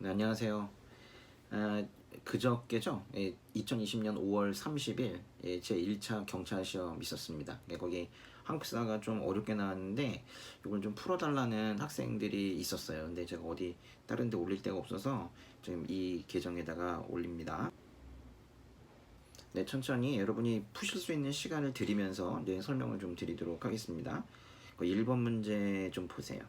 네, 안녕하세요. 그저께죠. 2020년 5월 30일 제 1차 경찰 시험 있었습니다. 거기 한국사가 좀 어렵게 나왔는데 이걸 좀 풀어달라는 학생들이 있었어요. 근데 제가 어디 다른 데 올릴 데가 없어서 지금 이 계정에다가 올립니다. 네, 천천히 여러분이 푸실 수 있는 시간을 드리면서 설명을 좀 드리도록 하겠습니다. 1번 문제 좀 보세요.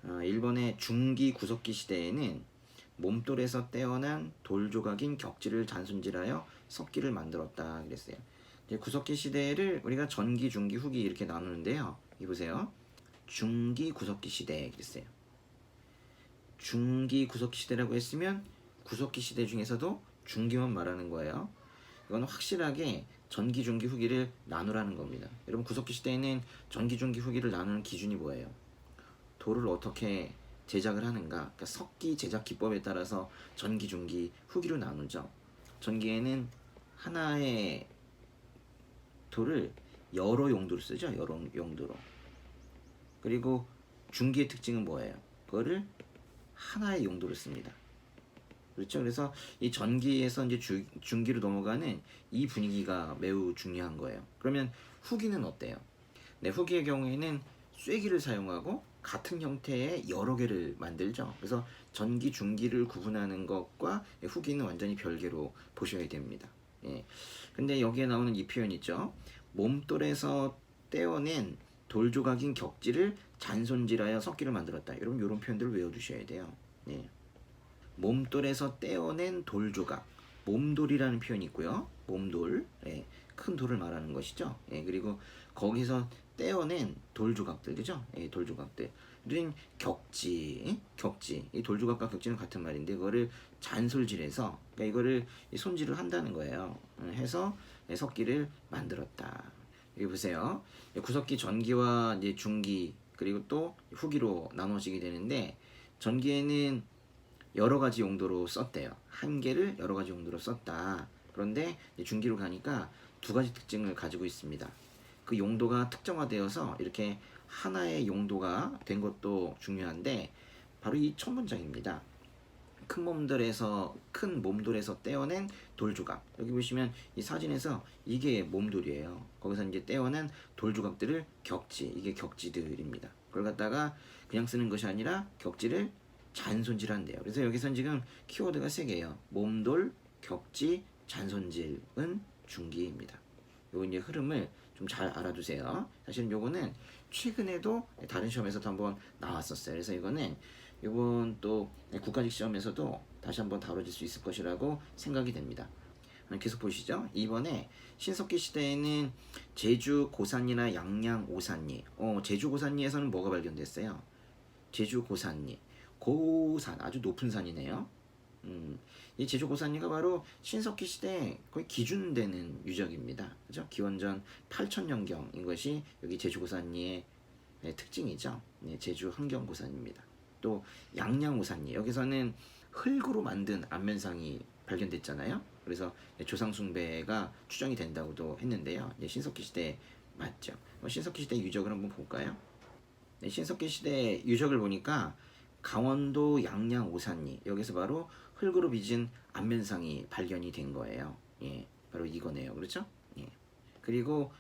1번의 중기 구석기 시대에는 몸돌에서 떼어난 돌 조각인 격지를 잔손질하여 석기를 만들었다 그랬어요. 이제 구석기 시대를 우리가 전기, 중기, 후기 이렇게 나누는데요. 이 보세요. 중기 구석기 시대 그랬어요. 중기 구석기 시대라고 했으면 구석기 시대 중에서도 중기만 말하는 거예요. 이건 확실하게 전기, 중기, 후기를 나누라는 겁니다. 여러분 구석기 시대에는 전기, 중기, 후기를 나누는 기준이 뭐예요? 돌을 어떻게 제작을 하는가, 그러니까 석기 제작 기법에 따라서 전기, 중기, 후기로 나누죠. 전기에는 하나의 돌을 여러 용도로 쓰죠. 여러 용도로. 그리고 중기의 특징은 뭐예요? 그거를 하나의 용도로 씁니다. 그렇죠. 그래서 이 전기에서 이제 중기로 넘어가는 이 분위기가 매우 중요한 거예요. 그러면 후기는 어때요? 네, 후기의 경우에는 쐐기를 사용하고 같은 형태의 여러 개를 만들죠. 그래서 전기, 중기를 구분하는 것과 후기는 완전히 별개로 보셔야 됩니다. 예. 근데 여기에 나오는 이 표현 있죠. 몸돌에서 떼어낸 돌 조각인 격지를 잔손질하여 석기를 만들었다. 여러분 이런 표현들을 외워두셔야 돼요. 예. 몸돌에서 떼어낸 돌 조각. 몸돌이라는 표현이 있고요. 몸돌. 예. 큰 돌을 말하는 것이죠. 예. 그리고 거기서 떼어낸 돌 조각들, 그죠? 예, 돌 조각들. 는 격지, 격지. 이 돌 조각과 격지는 같은 말인데 이거를 잔솔질해서, 그러니까 이거를 손질을 한다는 거예요. 해서 석기를 만들었다. 여기 보세요. 구석기 전기와 이제 중기 그리고 또 후기로 나눠지게 되는데 전기에는 여러 가지 용도로 썼대요. 한 개를 여러 가지 용도로 썼다. 그런데 중기로 가니까 두 가지 특징을 가지고 있습니다. 그 용도가 특정화되어서 이렇게 하나의 용도가 된 것도 중요한데 바로 이 첫 문장입니다. 큰 몸돌에서 떼어낸 돌 조각. 여기 보시면 이 사진에서 이게 몸돌이에요. 거기서 이제 떼어낸 돌 조각들을 격지, 이게 격지들입니다. 그걸 갖다가 그냥 쓰는 것이 아니라 격지를 잔손질한대요. 그래서 여기선 지금 키워드가 세 개예요. 몸돌, 격지, 잔손질은 중기입니다. 요 이제 흐름을 좀 잘 알아두세요. 사실은 요거는 최근에도 다른 시험에서도 한번 나왔었어요. 그래서 이거는 이번 또 국가직 시험에서도 다시 한번 다뤄질 수 있을 것이라고 생각이 됩니다. 계속 보시죠. 이번에 신석기 시대에는 제주 고산리나 양양 오산리. 제주 고산리에서는 뭐가 발견됐어요? 제주 고산리. 고산, 아주 높은 산이네요. 이 제주 고산리가 바로 신석기 시대 거의 기준되는 유적입니다. 그죠? 기원전 8000년경인 것이 여기 제주 고산리의 특징이죠. 네, 제주 환경고산입니다. 또 양양오산리, 여기서는 흙으로 만든 안면상이 발견됐잖아요. 그래서 조상 숭배가 추정이 된다고도 했는데요. 신석기 시대 맞죠? 신석기 시대 유적을 한번 볼까요? 네, 신석기 시대 유적을 보니까 강원도 양양 오산리, 여기서 바로 흙으로 빚은 안면상이 발견이 된 거예요. 예, 바로 이거네요. 그렇죠? 예. 그리고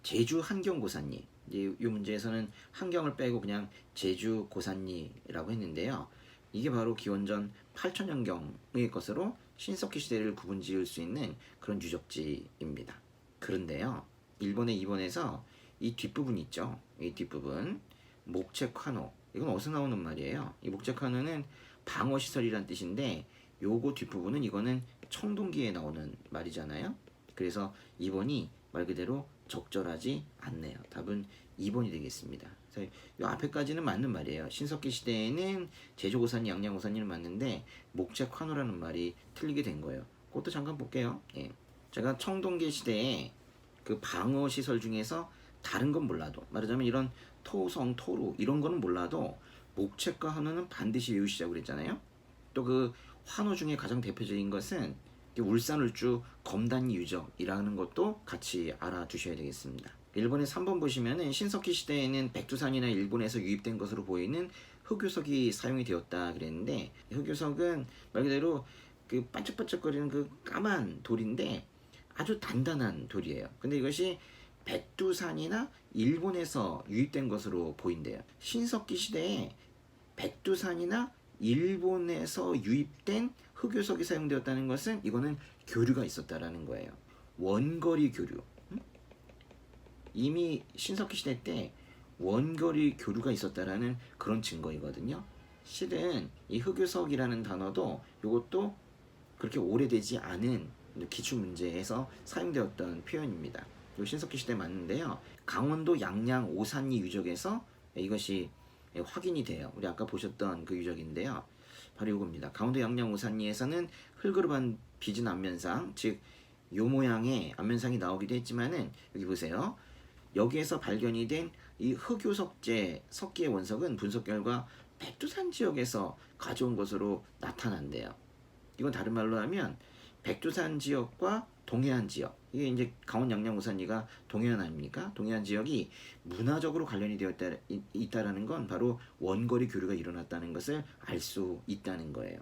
제주 한경고산리, 이 문제에서는 한경을 빼고 그냥 제주 고산리라고 했는데요. 이게 바로 기원전 8000년경의 것으로 신석기 시대를 구분지을 수 있는 그런 유적지입니다. 그런데요, 1번에 2번에서 이 뒷부분 있죠. 이 뒷부분 목책환호, 이건 어디서 나오는 말이에요? 이 목책환호는 방어시설이란 뜻인데 요거 뒷부분은 이거는 청동기에 나오는 말이잖아요. 그래서 2번이 말 그대로 적절하지 않네요. 답은 2번이 되겠습니다. 그래서 이 앞에까지는 맞는 말이에요. 신석기 시대에는 제주고산리, 양양고산리는 맞는데 목책환호라는 말이 틀리게 된 거예요. 그것도 잠깐 볼게요. 예. 제가 청동기 시대에 그 방어 시설 중에서 다른 건 몰라도, 말하자면 이런 토성, 토루 이런 거는 몰라도 목책과 한어는 반드시 외우시자고 그랬잖아요. 또 그 환어 중에 가장 대표적인 것은 울산울주 검단리 유적이라는 것도 같이 알아두셔야 되겠습니다. 일본의 3번 보시면은 신석기 시대에는 백두산이나 일본에서 유입된 것으로 보이는 흑요석이 사용이 되었다 그랬는데, 흑요석은 말 그대로 그 반짝반짝거리는 그 까만 돌인데 아주 단단한 돌이에요. 근데 이것이 백두산이나 일본에서 유입된 것으로 보인대요. 신석기 시대에 백두산이나 일본에서 유입된 흑요석이 사용되었다는 것은 이거는 교류가 있었다라는 거예요. 원거리 교류. 이미 신석기 시대 때 원거리 교류가 있었다라는 그런 증거이거든요. 실은 이 흑요석이라는 단어도 이것도 그렇게 오래되지 않은 기출 문제에서 사용되었던 표현입니다. 이 신석기 시대 맞는데요. 강원도 양양 오산리 유적에서 이것이 확인이 돼요. 우리 아까 보셨던 그 유적인데요. 바로 이겁니다. 강원도 양양 오산리에서는 흙으로 한 빚은 안면상, 즉 요 모양의 안면상이 나오기도 했지만은 여기 보세요. 여기에서 발견이 된 이 흑요석재 석기의 원석은 분석 결과 백두산 지역에서 가져온 것으로 나타난대요. 이건 다른 말로 하면 백두산 지역과 동해안 지역, 이게 이제 강원 양양 오산리가 동해안 아닙니까? 동해안 지역이 문화적으로 관련이 되어 있다라는 건 바로 원거리 교류가 일어났다는 것을 알 수 있다는 거예요.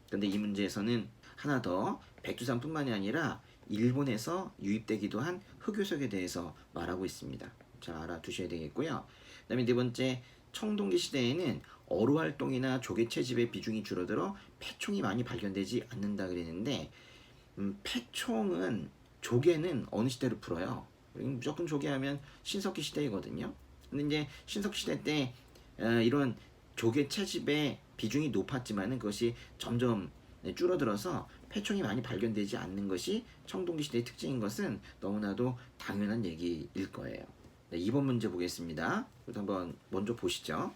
그런데 이 문제에서는 하나 더, 백두산뿐만이 아니라 일본에서 유입되기도 한 흑요석에 대해서 말하고 있습니다. 잘 알아두셔야 되겠고요. 그 다음에 네 번째, 청동기 시대에는 어로 활동이나 조개 채집의 비중이 줄어들어 폐총이 많이 발견되지 않는다 그랬는데, 폐총은, 조개는 어느 시대로 풀어요? 무조건 조개하면 신석기 시대이거든요. 근데 이제 신석기 시대 때 이런 조개 채집의 비중이 높았지만은 그것이 점점 줄어들어서 폐총이 많이 발견되지 않는 것이 청동기 시대의 특징인 것은 너무나도 당연한 얘기일 거예요. 네, 2번 문제 보겠습니다. 한번 먼저 보시죠.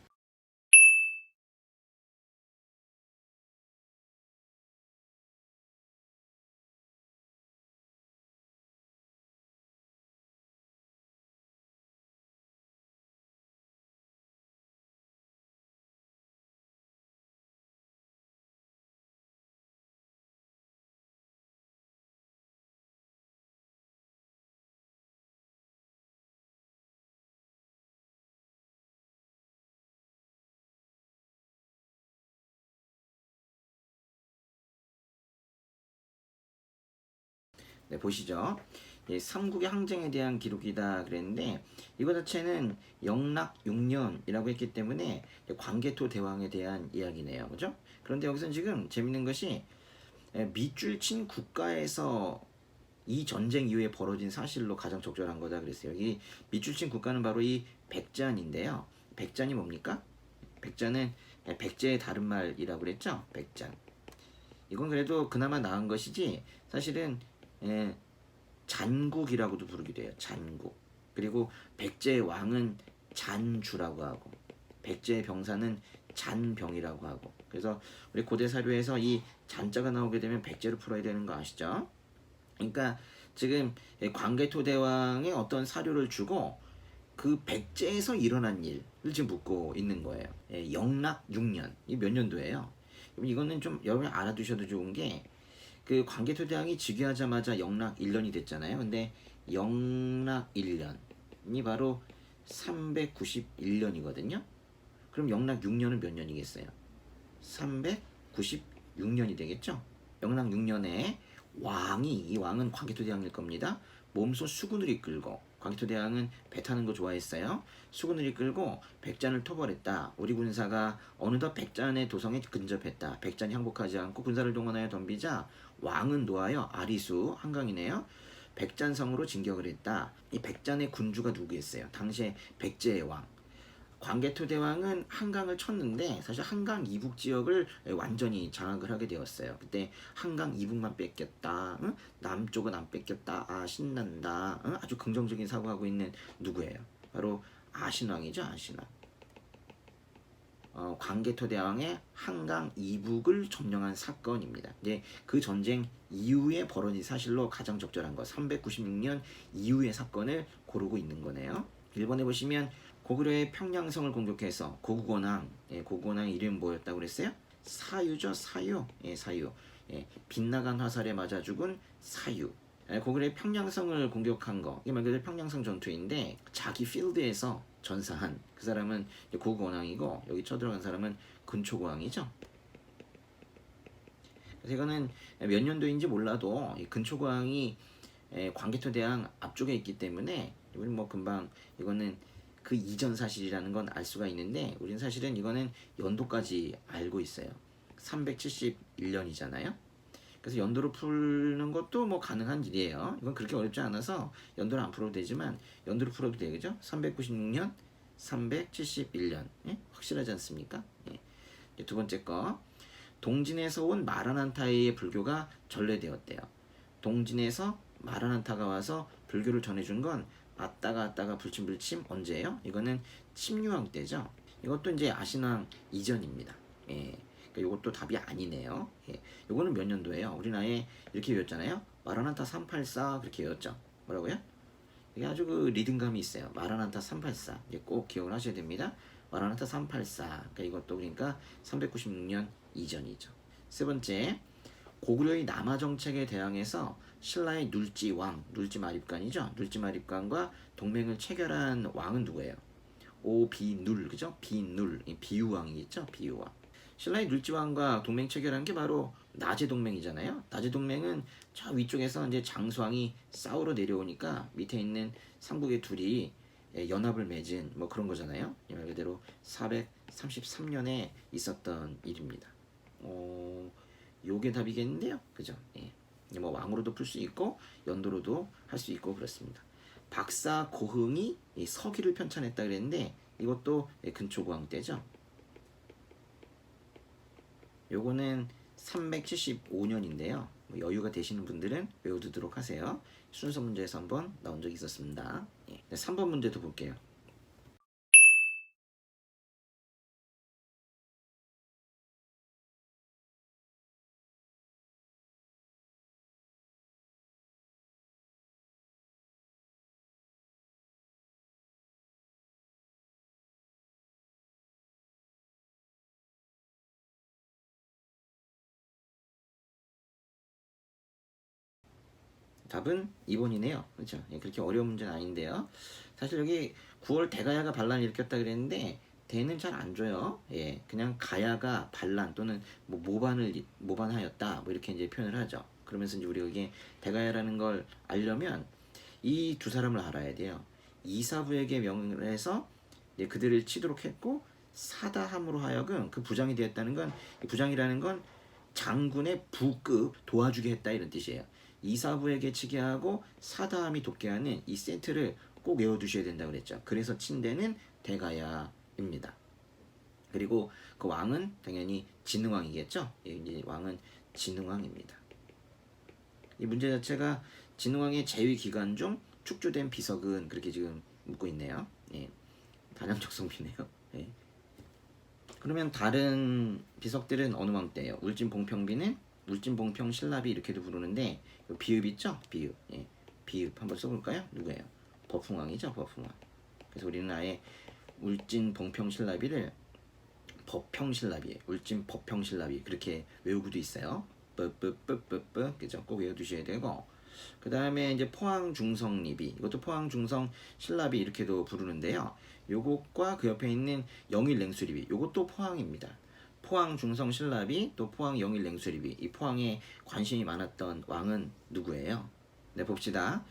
네, 보시죠. 삼국의 항쟁에 대한 기록이다 그랬는데, 이거 자체는 영락 6년이라고 했기 때문에 광개토 대왕에 대한 이야기네요. 그죠? 그런데 여기서 지금 재밌는 것이 밑줄 친 국가에서 이 전쟁 이후에 벌어진 사실로 가장 적절한 거다 그랬어요. 여기 밑줄 친 국가는 바로 이 백잔인데요. 백잔이 뭡니까? 백잔은 백제의 다른 말이라고 그랬죠? 백잔. 이건 그래도 그나마 나은 것이지, 사실은 잔국이라고도 부르기도 해요. 잔국. 그리고 백제의 왕은 잔주라고 하고, 백제의 병사는 잔병이라고 하고. 그래서 우리 고대 사료에서 이 잔자가 나오게 되면 백제로 풀어야 되는 거 아시죠? 그러니까 지금 광개토 대왕의 어떤 사료를 주고 그 백제에서 일어난 일을 지금 묻고 있는 거예요. 영락 6년. 이 몇 년도예요? 이거는 좀 여러분 알아두셔도 좋은 게, 그 광개토 대왕이 즉위하자마자 영락 1년이 됐잖아요. 근데 영락 1년이 바로 391년이거든요. 그럼 영락 6년은 몇 년이겠어요? 396년이 되겠죠. 영락 6년에 이 왕은 광개토 대왕일 겁니다. 몸소 수군을 이끌고, 광개토 대왕은 배 타는 거 좋아했어요. 수군을 이끌고 백잔을 토벌했다. 우리 군사가 어느덧 백잔의 도성에 근접했다. 백잔이 항복하지 않고 군사를 동원하여 덤비자 왕은 노하여 아리수, 한강이네요, 백잔성으로 진격을 했다. 이 백잔의 군주가 누구였어요? 당시에 백제의 왕. 광개토 대왕은 한강을 쳤는데 사실 한강 이북 지역을 완전히 장악을 하게 되었어요. 그때 한강 이북만 뺏겼다. 응? 남쪽은 안 뺏겼다. 아, 신난다. 응? 아주 긍정적인 사고하고 있는 누구예요? 바로 아신왕이죠. 아신왕. 광개토 대왕의 한강 이북을 점령한 사건입니다. 이제 그 전쟁 이후에 벌어진 사실로 가장 적절한 거, 396년 이후의 사건을 고르고 있는 거네요. 일본에 보시면 고구려의 평양성을 공격해서 고국원왕, 고국원왕 이름 뭐였다고 그랬어요? 사유죠, 사유. 사유. 빗나간 화살에 맞아 죽은 사유. 고구려의 평양성을 공격한 거, 이게 말 그대로 평양성 전투인데 자기 필드에서 전사한 그 사람은 고국원왕이고, 여기 쳐들어간 사람은 근초고왕이죠. 그래서 이거는 몇 년도인지 몰라도 근초고왕이 광개토대왕 앞쪽에 있기 때문에 우리는 뭐 금방 이거는 그 이전 사실이라는 건 알 수가 있는데, 우리는 사실은 이거는 연도까지 알고 있어요. 371년이잖아요. 그래서 연도로 푸는 것도 뭐 가능한 일이에요. 이건 그렇게 어렵지 않아서 연도를 안 풀어도 되지만 연도로 풀어도 되겠죠. 396년, 371년. 확실하지 않습니까? 두 번째 거, 동진에서 온 마라난타의 불교가 전래되었대요. 동진에서 마라난타가 와서 불교를 전해준 건 왔다가 불침불침 언제예요? 이거는 침유왕 때죠. 이것도 이제 아신왕 이전입니다. 그러니까 이것도 답이 아니네요. 이거는 몇 년도예요? 우리 나이에 이렇게 외웠잖아요. 마라난타 384 그렇게 외웠죠. 뭐라고요? 이게 아주 그 리듬감이 있어요. 마라난타 384. 꼭 기억을 하셔야 됩니다. 마라난타 384. 그러니까 이것도 그러니까 396년 이전이죠. 세 번째, 고구려의 남하 정책에 대항해서 신라의 눌지왕, 눌지마립간이죠. 눌지마립간과 동맹을 체결한 왕은 누구예요? 오비눌, 그죠? 비눌, 비유왕이겠죠. 비유왕. 신라의 눌지왕과 동맹 체결한 게 바로 나제 동맹이잖아요. 나제 동맹은 저 위쪽에서 이제 장수왕이 싸우러 내려오니까 밑에 있는 삼국의 둘이 연합을 맺은 뭐 그런 거잖아요. 말 그대로 433년에 있었던 일입니다. 요게 답이겠는데요. 그죠? 뭐 왕으로도 풀 수 있고 연도로도 할 수 있고 그렇습니다. 박사 고흥이 서기를 편찬했다 그랬는데 이것도 근초고왕 때죠. 요거는 375년인데요. 여유가 되시는 분들은 외워두도록 하세요. 순서 문제에서 한번 나온 적이 있었습니다. 3번 문제도 볼게요. 답은 2번이네요. 그렇죠? 그렇게 어려운 문제는 아닌데요. 사실 여기 9월 대가야가 반란을 일으켰다 그랬는데 대는 잘 안 줘요. 그냥 가야가 반란 또는 뭐 모반하였다 뭐 이렇게 이제 표현을 하죠. 그러면서 이제 우리가 이게 대가야라는 걸 알려면 이 두 사람을 알아야 돼요. 이사부에게 명을 해서 그들을 치도록 했고 사다함으로 하여금 그 부장이 되었다는 건, 부장이라는 건 장군의 부급 도와주게 했다 이런 뜻이에요. 이사부에게 치게 하고 사다함이 돕게 하는 이 세트를 꼭 외워두셔야 된다고 그랬죠. 그래서 친대는 대가야입니다. 그리고 그 왕은 당연히 진흥왕이겠죠. 이제 왕은 진흥왕입니다. 이 문제 자체가 진흥왕의 재위 기간 중 축조된 비석은 그렇게 지금 묻고 있네요. 단양적 성비네요. 그러면 다른 비석들은 어느 왕 때예요? 울진봉평비는 울진봉평신라비 이렇게도 부르는데 비읍 있죠? 비읍. 비읍 한번 써볼까요? 누구예요? 버풍왕이죠. 버풍왕. 그래서 우리는 아예 울진봉평신라비를 법평신라비, 울진법평신라비 그렇게 외우고도 있어요. 뿌뿌뿌뿌뿌 그죠? 꼭 외워두셔야 되고, 그 다음에 이제 포항중성리비, 이것도 포항중성신라비 이렇게도 부르는데요. 요것과 그 옆에 있는 영일냉수리비, 요것도 포항입니다. 포항중성신라비 또 포항영일냉수리비, 이 포항에 관심이 많았던 왕은 누구예요? 네, 봅시다.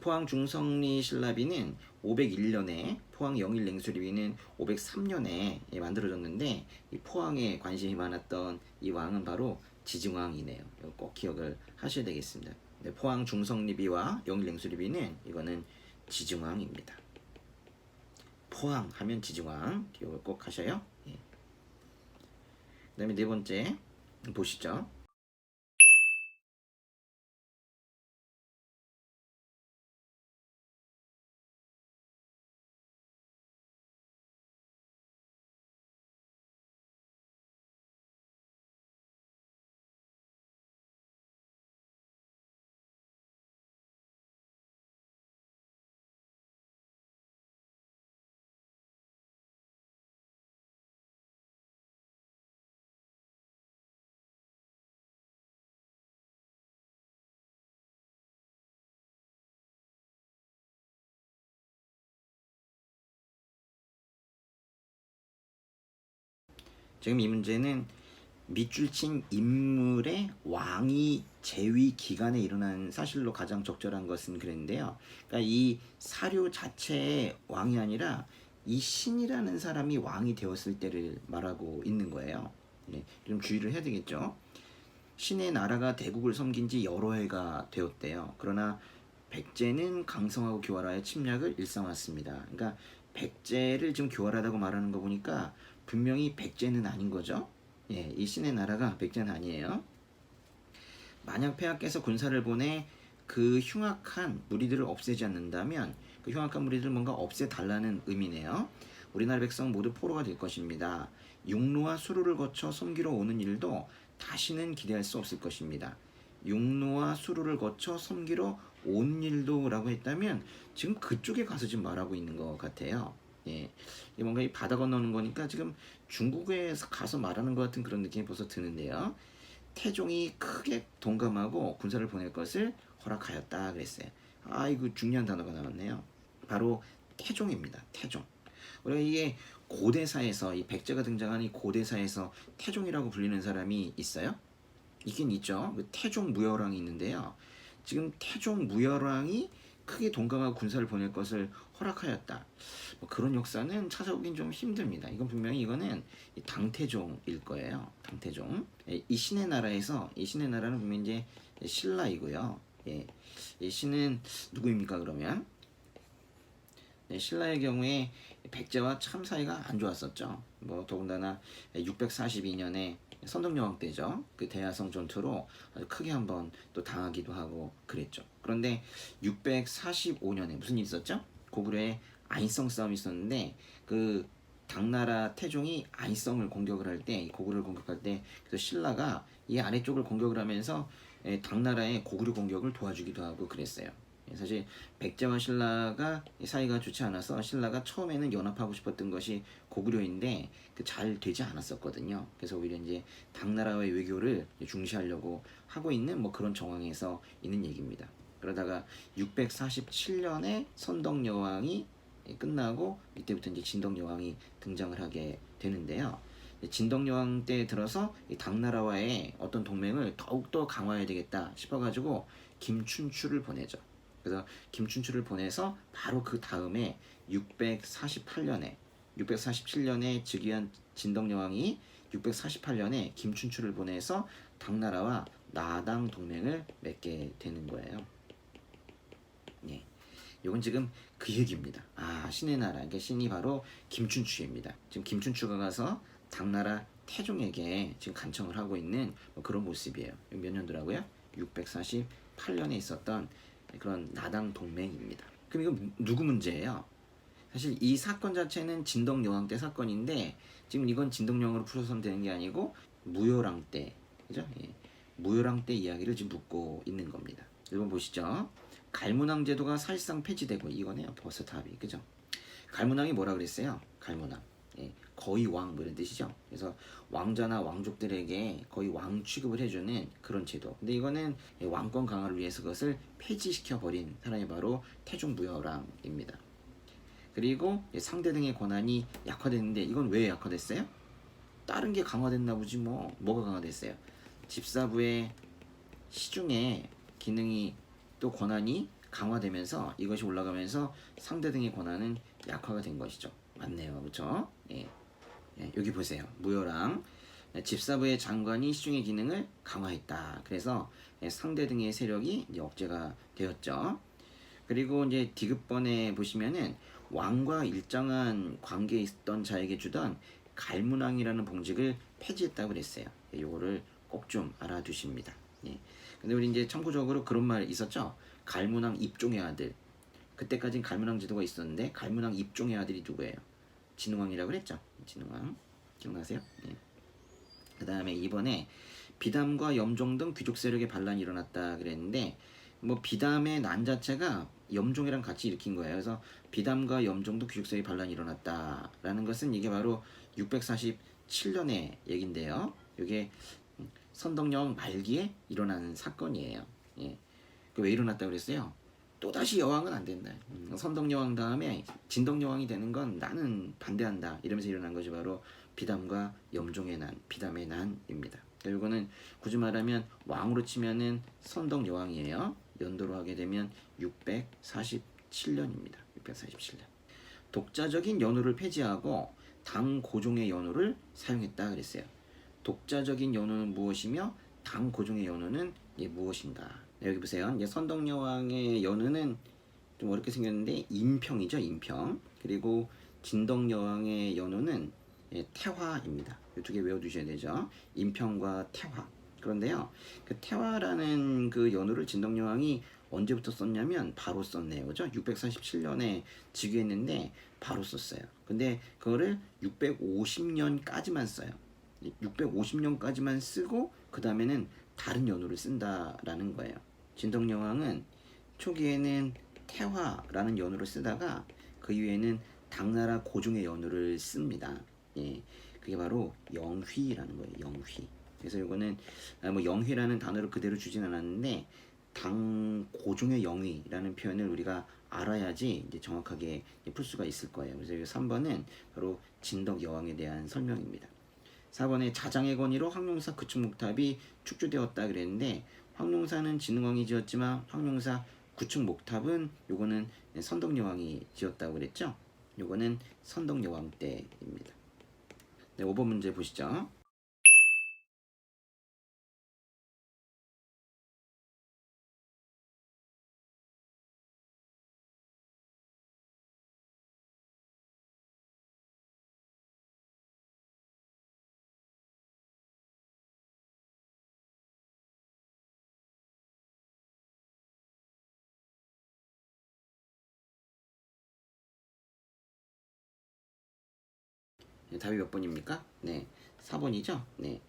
포항중성리 신라비는 501년에, 포항영일냉수리비는 503년에 만들어졌는데, 이 포항에 관심이 많았던 이 왕은 바로 지증왕이네요. 이거 꼭 기억을 하셔야 되겠습니다. 네, 포항중성리비와 영일냉수리비는 이거는 지증왕입니다. 포항 하면 지증왕 기억을 꼭 하셔요. 그 다음에 네 번째 보시죠. 지금 이 문제는 밑줄 친 인물의 왕위 재위 기간에 일어난 사실로 가장 적절한 것은 그랬는데요. 그러니까 이 사료 자체의 왕이 아니라 이 신이라는 사람이 왕이 되었을 때를 말하고 있는 거예요. 네, 좀 주의를 해야 되겠죠. 신의 나라가 대국을 섬긴 지 여러 해가 되었대요. 그러나 백제는 강성하고 교활하여 침략을 일삼았습니다. 그러니까 백제를 지금 교활하다고 말하는 거 보니까 분명히 백제는 아닌 거죠. 예, 이 신의 나라가 백제는 아니에요. 만약 폐하께서 군사를 보내 그 흉악한 무리들을 없애지 않는다면 그 흉악한 무리들을 뭔가 없애달라는 의미네요. 우리나라 백성 모두 포로가 될 것입니다. 육로와 수로를 거쳐 섬기러 오는 일도 다시는 기대할 수 없을 것입니다. 육로와 수로를 거쳐 섬기러 온 일도 라고 했다면 지금 그쪽에 가서 지금 말하고 있는 것 같아요. 예, 뭔가 이 바다 건너는 거니까 지금 중국에서 가서 말하는 것 같은 그런 느낌이 벌써 드는데요. 태종이 크게 동감하고 군사를 보낼 것을 허락하였다 그랬어요. 이거 중요한 단어가 나왔네요. 바로 태종입니다. 태종. 우리가 이게 고대사에서 이 백제가 등장하는 이 고대사에서 태종이라고 불리는 사람이 있어요? 있긴 있죠. 태종 무열왕이 있는데요. 지금 태종 무열왕이 크게 동감하고 군사를 보낼 것을 허락하였다. 뭐 그런 역사는 찾아오긴 좀 힘듭니다. 이건 분명히 이거는 당태종일 거예요. 당태종. 이 신의 나라에서 이 신의 나라는 분명히 이제 신라이고요. 예. 이 신은 누구입니까 그러면? 네, 신라의 경우에 백제와 참 사이가 안 좋았었죠. 뭐 더군다나 642년에 선덕여왕 때죠. 그 대야성 전투로 아주 크게 한번 또 당하기도 하고 그랬죠. 그런데 645년에 무슨 일이 있었죠? 고구려에 안성 싸움이 있었는데 그 당나라 태종이 안성을 공격을 할 때, 고구려를 공격할 때, 그래서 신라가 이 아래쪽을 공격을 하면서 당나라의 고구려 공격을 도와주기도 하고 그랬어요. 사실 백제와 신라가 사이가 좋지 않아서 신라가 처음에는 연합하고 싶었던 것이 고구려인데 잘 되지 않았었거든요. 그래서 오히려 이제 당나라의 외교를 중시하려고 하고 있는 뭐 그런 정황에서 있는 얘기입니다. 그러다가 647년에 선덕여왕이 끝나고 이때부터 이제 진덕여왕이 등장을 하게 되는데요. 진덕여왕 때 들어서 당나라와의 어떤 동맹을 더욱더 강화해야 되겠다 싶어가지고 김춘추를 보내죠. 그래서 김춘추를 보내서 바로 그 다음에 647년에 즉위한 진덕여왕이 648년에 김춘추를 보내서 당나라와 나당 동맹을 맺게 되는 거예요. 예. 이건 지금 그 얘기입니다. 신의 나라, 그러니까 신이 바로 김춘추입니다. 지금 김춘추가 가서 당나라 태종에게 지금 간청을 하고 있는 뭐 그런 모습이에요. 몇 년도라고요? 648년에 있었던 그런 나당 동맹입니다. 그럼 이거 누구 문제예요? 사실 이 사건 자체는 진덕여왕 때 사건인데 지금 이건 진덕여왕으로 풀어서는 되는 게 아니고 무열왕 때, 그죠? 예. 무열왕 때 이야기를 지금 묻고 있는 겁니다. 1번 보시죠. 갈문왕 제도가 사실상 폐지되고, 이거네요. 벌써 답이, 그죠? 갈문왕이 뭐라 그랬어요? 갈문왕. 예, 거의 왕 뭐 이런 뜻이죠. 그래서 왕자나 왕족들에게 거의 왕 취급을 해주는 그런 제도. 근데 이거는 왕권 강화를 위해서 그것을 폐지시켜 버린 사람이 바로 태종 무열왕입니다. 그리고 상대 등의 권한이 약화됐는데 이건 왜 약화됐어요? 다른 게 강화됐나 보지 뭐. 뭐가 강화됐어요? 집사부의 시중에 기능이 또 권한이 강화되면서 이것이 올라가면서 상대 등의 권한은 약화가 된 것이죠. 맞네요. 그렇죠? 예. 여기 보세요. 무열왕 집사부의 장관이 시중의 기능을 강화했다. 그래서 상대 등의 세력이 이제 억제가 되었죠. 그리고 이제 디귿번에 보시면은 왕과 일정한 관계에 있던 자에게 주던 갈문왕이라는 봉직을 폐지했다고 그랬어요. 요거를 꼭 좀 알아두십니다. 예. 근데 우리 이제 참고적으로 그런 말 있었죠. 갈문왕 입종의 아들. 그때까진 갈문왕 제도가 있었는데 갈문왕 입종의 아들이 누구예요? 진흥왕이라고 그랬죠. 진흥왕 기억나세요? 예. 그 다음에 이번에 비담과 염종 등 귀족 세력의 반란이 일어났다 그랬는데 뭐 비담의 난 자체가 염종이랑 같이 일으킨 거예요. 그래서 비담과 염종 등 귀족 세력의 반란이 일어났다라는 것은 이게 바로 647년의 얘긴데요. 이게 선덕여왕 말기에 일어나는 사건이에요. 예. 왜 일어났다고 그랬어요? 또다시 여왕은 안 된다. 선덕여왕 다음에 진덕여왕이 되는 건 나는 반대한다. 이러면서 일어난 것이 바로 비담과 염종의 난, 비담의 난입니다. 이거는 굳이 말하면 왕으로 치면은 선덕여왕이에요. 연도로 하게 되면 647년입니다. 647년. 독자적인 연호를 폐지하고 당 고종의 연호를 사용했다 그랬어요. 독자적인 연호는 무엇이며 당 고종의 연호는 무엇인가? 여기 보세요. 이제 선덕여왕의 연호는 좀 어렵게 생겼는데 인평이죠, 인평. 그리고 진덕여왕의 연호는 태화입니다. 이 두 개 외워두셔야 되죠. 인평과 태화. 그런데요, 그 태화라는 그 연호를 진덕여왕이 언제부터 썼냐면 바로 썼네요. 그죠? 647년에 즉위했는데 바로 썼어요. 근데 그거를 650년까지만 써요. 650년까지만 쓰고 그 다음에는 다른 연호를 쓴다라는 거예요. 진덕여왕은 초기에는 태화라는 연호를 쓰다가 그 이후에는 당나라 고종의 연호를 씁니다. 예, 그게 바로 영휘라는 거예요. 영휘. 그래서 이거는 뭐 영휘라는 단어를 그대로 주진 않았는데 당 고종의 영휘라는 표현을 우리가 알아야지 이제 정확하게 풀 수가 있을 거예요. 그래서 3번은 바로 진덕여왕에 대한 설명입니다. 4번에 자장의 권위로 황룡사 구축목탑이 축조되었다 그랬는데 황룡사는 진흥왕이 지었지만 황룡사 구축목탑은 요거는 선덕여왕이 지었다고 그랬죠. 요거는 선덕여왕 때입니다. 네, 5번 문제 보시죠. 네, 답이 몇 번입니까? 네, 4번이죠. 네.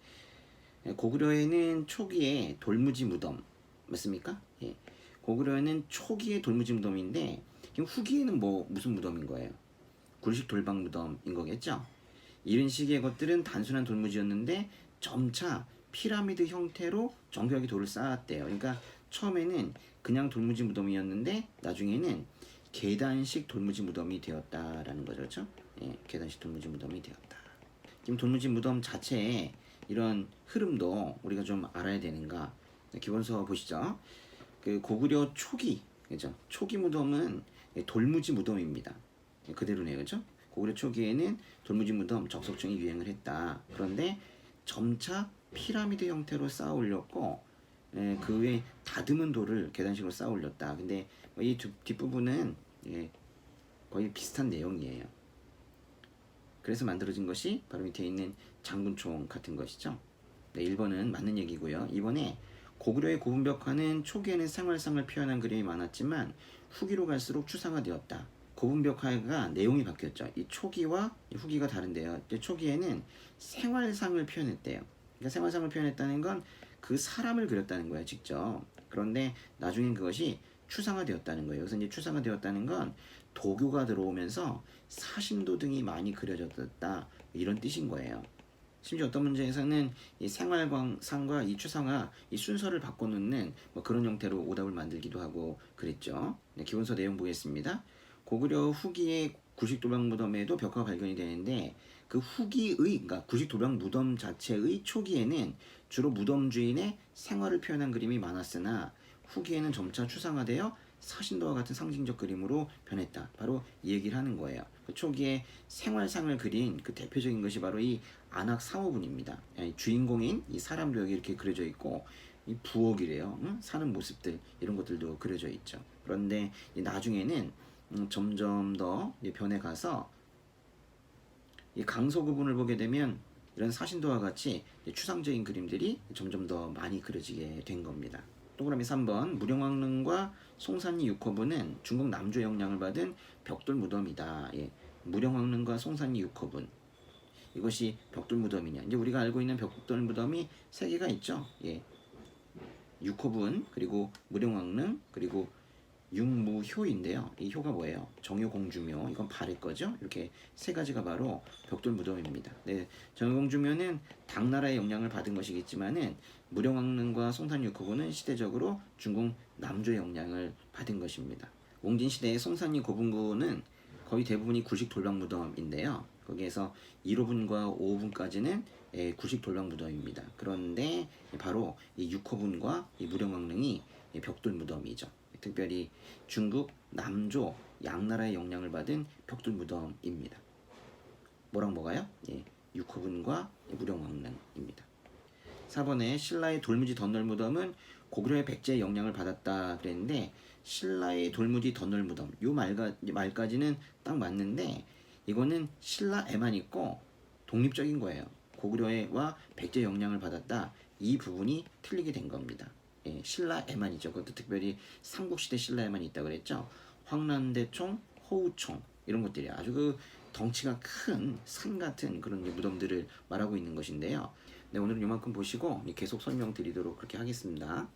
고구려에는 초기에 돌무지 무덤 맞습니까? 예. 고구려에는 초기에 돌무지 무덤인데 지금 후기에는 뭐 무슨 무덤인 거예요? 굴식 돌방 무덤인 거겠죠? 이런 식의 것들은 단순한 돌무지였는데 점차 피라미드 형태로 정교하게 돌을 쌓았대요. 그러니까 처음에는 그냥 돌무지 무덤이었는데 나중에는 계단식 돌무지 무덤이 되었다라는 거죠. 그렇죠? 예, 계단식 돌무지 무덤이 되었다. 지금 돌무지 무덤 자체에 이런 흐름도 우리가 좀 알아야 되는가? 기본서 보시죠. 그 고구려 초기, 그죠? 초기 무덤은 돌무지 무덤입니다. 그대로네요, 그죠? 고구려 초기에는 돌무지 무덤 적석층이 유행을 했다. 그런데 점차 피라미드 형태로 쌓아 올렸고 그 외에 다듬은 돌을 계단식으로 쌓아 올렸다. 근데 이 뒷부분은 거의 비슷한 내용이에요. 그래서 만들어진 것이 바로 밑에 있는 장군총 같은 것이죠. 네, 1번은 맞는 얘기고요. 2번에 고구려의 고분벽화는 초기에는 생활상을 표현한 그림이 많았지만 후기로 갈수록 추상화되었다. 고분벽화가 내용이 바뀌었죠. 이 초기와 이 후기가 다른데요. 초기에는 생활상을 표현했대요. 그러니까 생활상을 표현했다는 건 그 사람을 그렸다는 거예요, 직접. 그런데 나중엔 그것이 추상화되었다는 거예요. 그래서 이제 추상화되었다는 건 도교가 들어오면서 사신도 등이 많이 그려졌다 이런 뜻인 거예요. 심지어 어떤 문제에서는 이 생활상과 이 추상화 이 순서를 바꿔놓는 뭐 그런 형태로 오답을 만들기도 하고 그랬죠. 네, 기본서 내용 보겠습니다. 고구려 후기의 구식도박 무덤에도 벽화가 발견이 되는데 그 후기의 그러니까 구식도박 무덤 자체의 초기에는 주로 무덤 주인의 생활을 표현한 그림이 많았으나 후기에는 점차 추상화되어 사신도와 같은 상징적 그림으로 변했다. 바로 이 얘기를 하는 거예요. 그 초기에 생활상을 그린 그 대표적인 것이 바로 이 안악 사호분입니다. 주인공인 이 사람도 여기 이렇게 그려져 있고 이 부엌이래요. 응? 사는 모습들 이런 것들도 그려져 있죠. 그런데 나중에는 점점 더 변해가서 이 강서 구분을 보게 되면 이런 사신도와 같이 추상적인 그림들이 점점 더 많이 그려지게 된 겁니다. 동그라미 3번 무령왕릉과 송산리 6호분은 중국 남조의 영향을 받은 벽돌 무덤이다. 예. 무령왕릉과 송산리 6호분 이것이 벽돌 무덤이냐? 이제 우리가 알고 있는 벽돌 무덤이 세 개가 있죠. 예. 6호분 그리고 무령왕릉 그리고 육무효인데요. 이 효가 뭐예요? 정효공주묘, 이건 발의 거죠. 이렇게 세 가지가 바로 벽돌 무덤입니다. 네, 정효공주묘는 당나라의 영향을 받은 것이겠지만은 무령왕릉과 송산유커고는 시대적으로 중국 남조의 영향을 받은 것입니다. 옹진 시대의 송산리 고분고는 거의 대부분이 구식 돌박 무덤인데요. 거기에서 1호분과 5호분까지는 구식 돌박 무덤입니다. 그런데 바로 이 6호분과 이 무령왕릉이 벽돌 무덤이죠. 특별히 중국 남조 양나라의 영향을 받은 벽돌 무덤입니다. 뭐랑 뭐가요? 6호분과 무령왕릉입니다. 4번에 신라의 돌무지 덧널 무덤은 고구려의 백제의 영향을 받았다 그랬는데, 신라의 돌무지 덧널 무덤 요 말까지는 딱 맞는데, 이거는 신라에만 있고 독립적인 거예요. 고구려와 백제 영향을 받았다, 이 부분이 틀리게 된 겁니다. 신라에만 있죠. 그것도 특별히 삼국시대 신라에만 있다 그랬죠. 황란대총, 호우총 이런 것들이 아주 그 덩치가 큰 산 같은 그런 무덤들을 말하고 있는 것인데요. 네, 오늘은 이만큼 보시고 계속 설명드리도록 그렇게 하겠습니다.